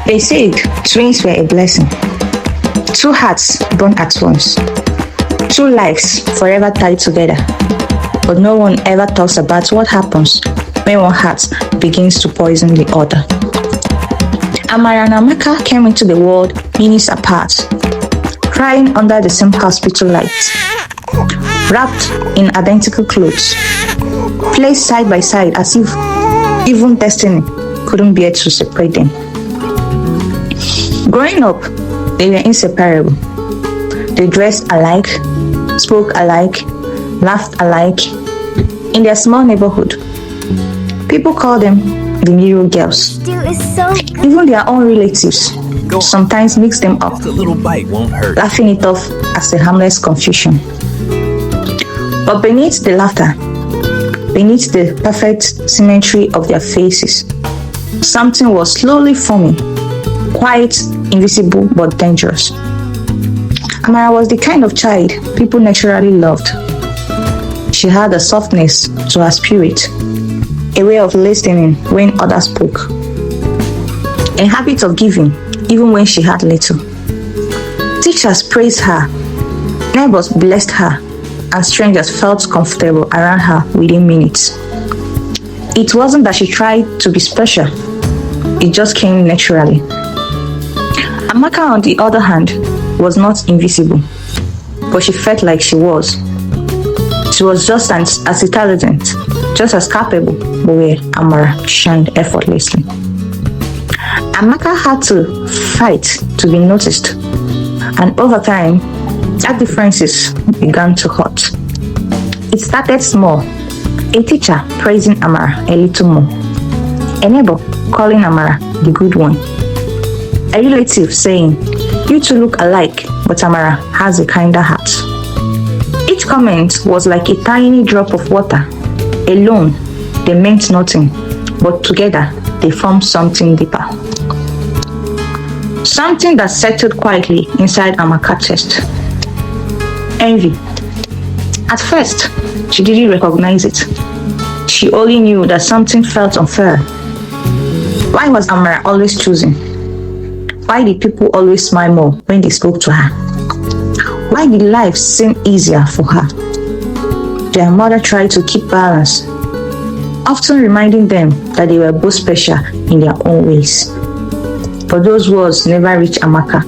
They said twins were a blessing. Two hearts born at once. Two lives forever tied together. But no one ever talks about what happens when one heart begins to poison the other. Amara and Amaka came into the world minutes apart, crying under the same hospital lights, wrapped in identical clothes, placed side by side as if even destiny couldn't bear to separate them. Growing up, they were inseparable. They dressed alike, spoke alike, laughed alike. In their small neighborhood, people call them the Miro girls. Even their own relatives sometimes mix them up, laughing it off as a harmless confusion. But beneath the laughter, beneath the perfect symmetry of their faces, something was slowly forming, quiet, invisible, but dangerous. Amara was the kind of child people naturally loved. She had a softness to her spirit, a way of listening when others spoke, a habit of giving even when she had little. Teachers praised her, neighbors blessed her, and strangers felt comfortable around her within minutes. It wasn't that she tried to be special, it just came naturally. Amaka, on the other hand, was not invisible, but she felt like she was. She was just as intelligent, just as capable, but where Amara shined effortlessly. Amaka had to fight to be noticed, and over time, that differences began to hurt. It started small, a teacher praising Amara a little more, a neighbor calling Amara the good one, a relative saying, "You two look alike, but Amara has a kinder heart." Each comment was like a tiny drop of water. Alone, they meant nothing, but together, they formed something deeper. Something that settled quietly inside Amaka's chest. Envy. At first, she didn't recognize it. She only knew that something felt unfair. Why was Amara always choosing? Why did people always smile more when they spoke to her? Why did life seem easier for her? Their mother tried to keep balance, often reminding them that they were both special in their own ways. But those words never reached Amaka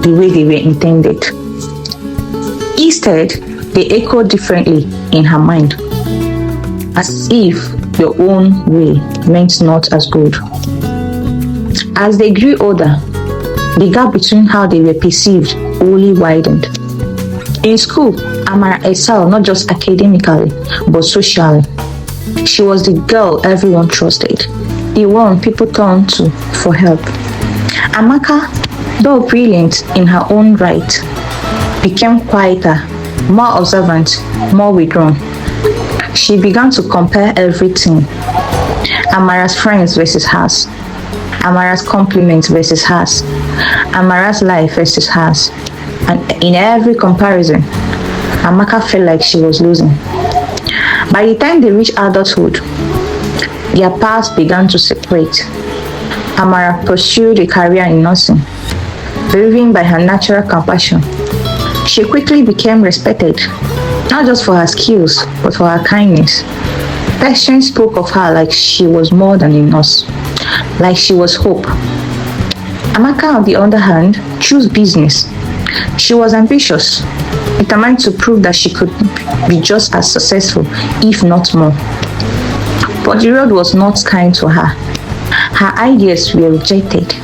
the way they were intended. Instead, they echoed differently in her mind, as if your own way meant not as good. As they grew older, the gap between how they were perceived only widened. In school, Amara excelled not just academically, but socially. She was the girl everyone trusted, the one people turned to for help. Amaka, though brilliant in her own right, became quieter, more observant, more withdrawn. She began to compare everything. Amara's friends versus hers. Amara's compliments versus hers. Amara's life versus hers. And in every comparison, Amaka felt like she was losing. By the time they reached adulthood, their paths began to separate. Amara pursued a career in nursing, driven by her natural compassion. She quickly became respected, not just for her skills, but for her kindness. Patients spoke of her like she was more than a nurse, like she was hope. Amaka, on the other hand, chose business. She was ambitious, determined to prove that she could be just as successful, if not more. But the road was not kind to her. Her ideas were rejected.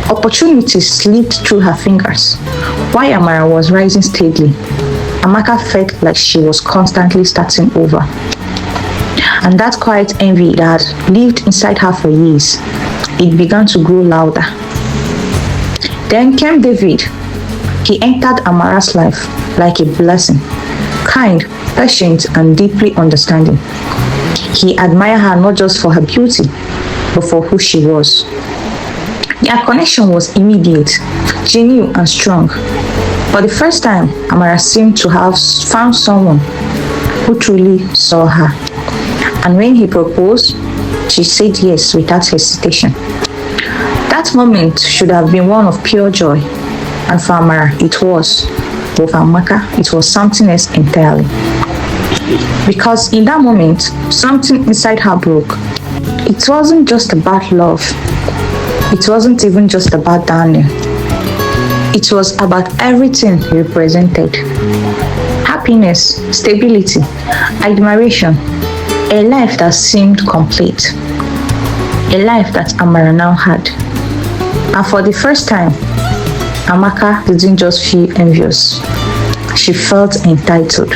Opportunities slipped through her fingers. While Amara was rising steadily, Amaka felt like she was constantly starting over. And that quiet envy that had lived inside her for years, it began to grow louder. Then came David. He entered Amara's life like a blessing, kind, patient, and deeply understanding. He admired her not just for her beauty, but for who she was. Their connection was immediate, genuine, and strong. For the first time, Amara seemed to have found someone who truly saw her. And when he proposed, she said yes without hesitation. That moment should have been one of pure joy, and for Amara, it was. But for Amaka, it was something else entirely. Because in that moment, something inside her broke. It wasn't just about love. It wasn't even just about Daniel. It was about everything he represented. Happiness, stability, admiration, a life that seemed complete. A life that Amara now had. And for the first time, Amaka didn't just feel envious. She felt entitled.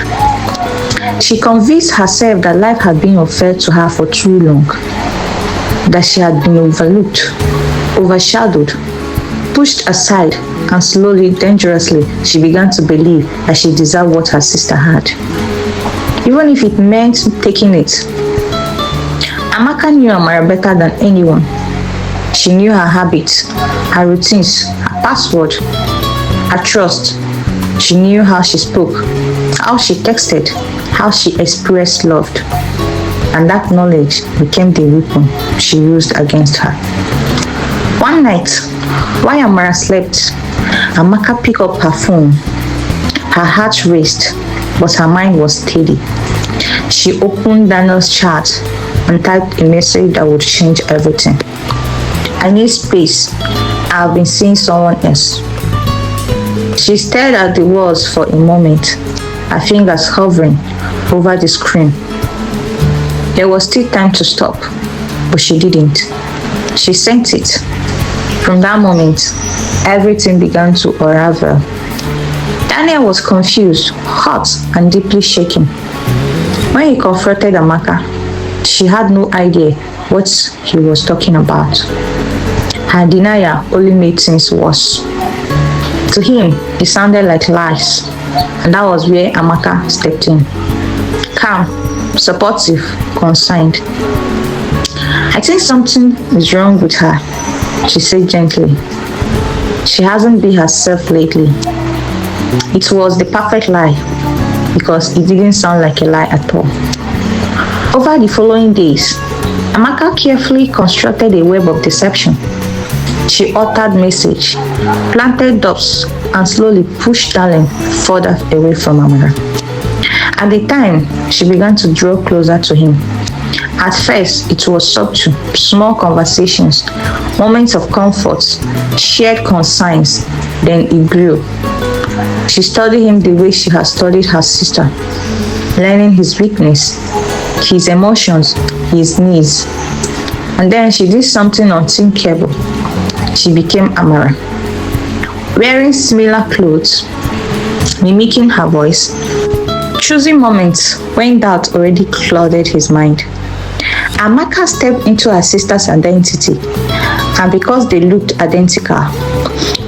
She convinced herself that life had been unfair to her for too long. That she had been overlooked, overshadowed, pushed aside, and slowly, dangerously, she began to believe that she deserved what her sister had. Even if it meant taking it. Amaka knew Amara better than anyone. She knew her habits, her routines, her password, her trust. She knew how she spoke, how she texted, how she expressed love. And that knowledge became the weapon she used against her. One night, while Amara slept, Amaka picked up her phone. Her heart raced, but her mind was steady. She opened Daniel's chat and typed a message that would change everything. I need space. I've been seeing someone else. She stared at the walls for a moment, her fingers hovering over the screen. There was still time to stop, but she didn't. She sent it. From that moment, everything began to unravel. Daniel was confused, hot, and deeply shaken. When he confronted Amaka, she had no idea what he was talking about. Her denial only made things worse. To him, it sounded like lies, and that was where Amaka stepped in. Calm, supportive, concerned. I think something is wrong with her, she said gently. She hasn't been herself lately. It was the perfect lie, because it didn't sound like a lie at all. Over the following days, Amaka carefully constructed a web of deception. She altered message, planted doubts, and slowly pushed Darling further away from Amara. At the time, she began to draw closer to him. At first, it was subtle, small conversations, moments of comfort, shared concerns. Then it grew. She studied him the way she had studied her sister, learning his weakness, his emotions, his needs. And then she did something unthinkable. She became Amara. Wearing similar clothes, mimicking her voice, choosing moments when doubt already clouded his mind. Amaka stepped into her sister's identity, and because they looked identical,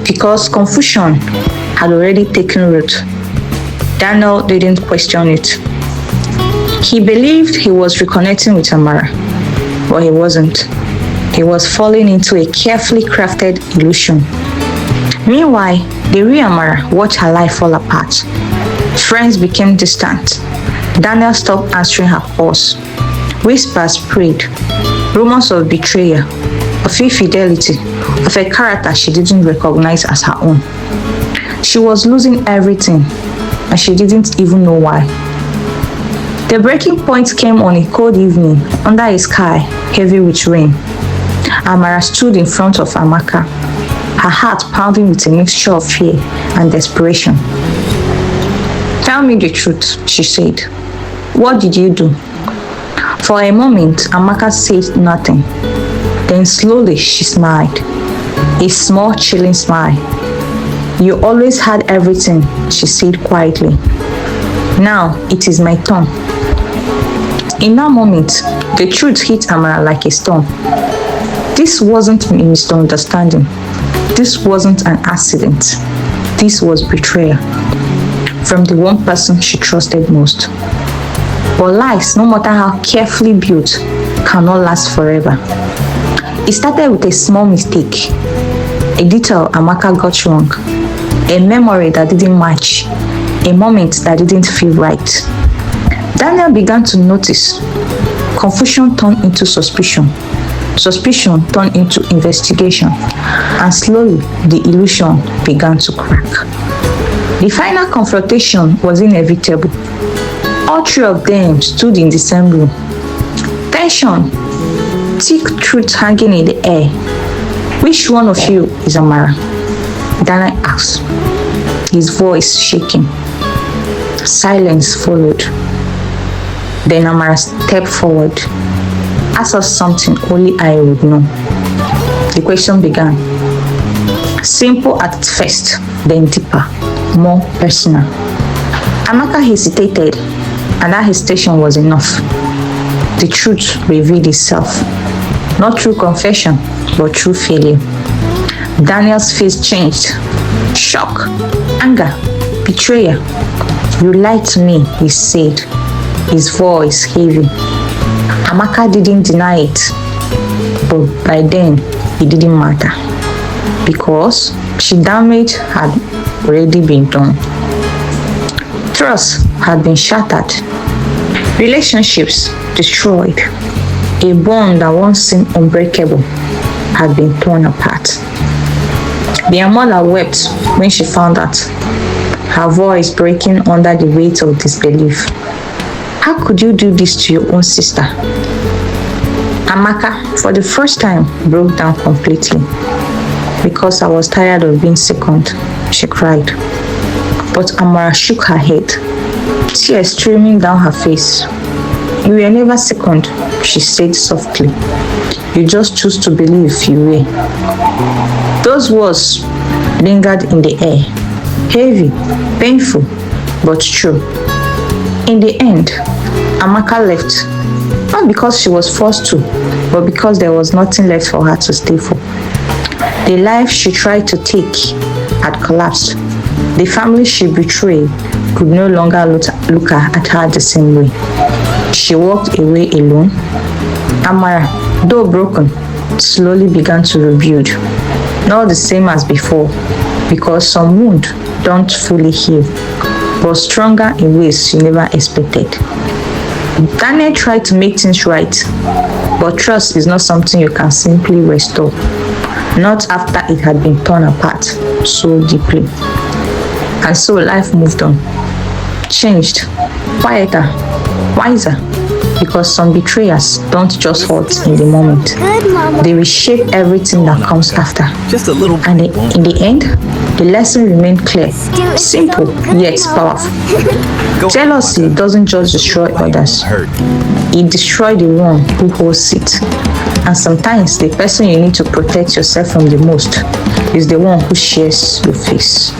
because confusion had already taken root, Daniel didn't question it. He believed he was reconnecting with Amara, but he wasn't. He was falling into a carefully crafted illusion. Meanwhile, the real Amara watched her life fall apart. Friends became distant. Daniel stopped answering her calls. Whispers spread. Rumors of betrayal, of infidelity, of a character she didn't recognize as her own. She was losing everything, and she didn't even know why. The breaking point came on a cold evening under a sky heavy with rain. Amara stood in front of Amaka, her heart pounding with a mixture of fear and desperation. Tell me the truth, she said. What did you do? For a moment, Amaka said nothing. Then slowly she smiled, a small chilling smile. You always had everything, she said quietly. Now it is my turn. In that moment, the truth hit Amara like a storm. This wasn't a misunderstanding. This wasn't an accident. This was betrayal from the one person she trusted most. But lies, no matter how carefully built, cannot last forever. It started with a small mistake, a detail Amaka got wrong, a memory that didn't match, a moment that didn't feel right. Daniel began to notice. Confusion turned into suspicion. Suspicion turned into investigation, and slowly the illusion began to crack. The final confrontation was inevitable. All three of them stood in the same room. Tension, thick truth hanging in the air. Which one of you is Amara? Daniel asked, his voice shaking. Silence followed. Then Amara stepped forward, asked us something only I would know. The question began. Simple at first, then deeper, more personal. Amaka hesitated, and that hesitation was enough. The truth revealed itself, not through confession, but through failure. Daniel's face changed. Shock, anger, betrayal. You lied to me, he said, his voice heavy. Amaka didn't deny it, but by then it didn't matter, because the damage had already been done. Trust had been shattered, relationships destroyed, a bond that once seemed unbreakable had been torn apart. The mother wept when she found out, her voice breaking under the weight of disbelief. How could you do this to your own sister? Amaka, for the first time, broke down completely. Because I was tired of being second, she cried. But Amara shook her head, tears streaming down her face. You were never second, she said softly. You just chose to believe you were. Those words lingered in the air, heavy, painful, but true. In the end, Amaka left, not because she was forced to, but because there was nothing left for her to stay for. The life she tried to take had collapsed. The family she betrayed could no longer look at her the same way. She walked away alone. Amara, though broken, slowly began to rebuild. Not the same as before, because some wounds don't fully heal, but stronger in ways she never expected. Daniel tried to make things right, but trust is not something you can simply restore, not after it had been torn apart so deeply. And so life moved on, changed, quieter, wiser, because some betrayers don't just hurt in the moment. They reshape everything that comes after. Just a little. And in the end, the lesson remained clear, simple yet powerful. Jealousy doesn't just destroy others. It destroys the one who holds it. And sometimes the person you need to protect yourself from the most is the one who shares your face.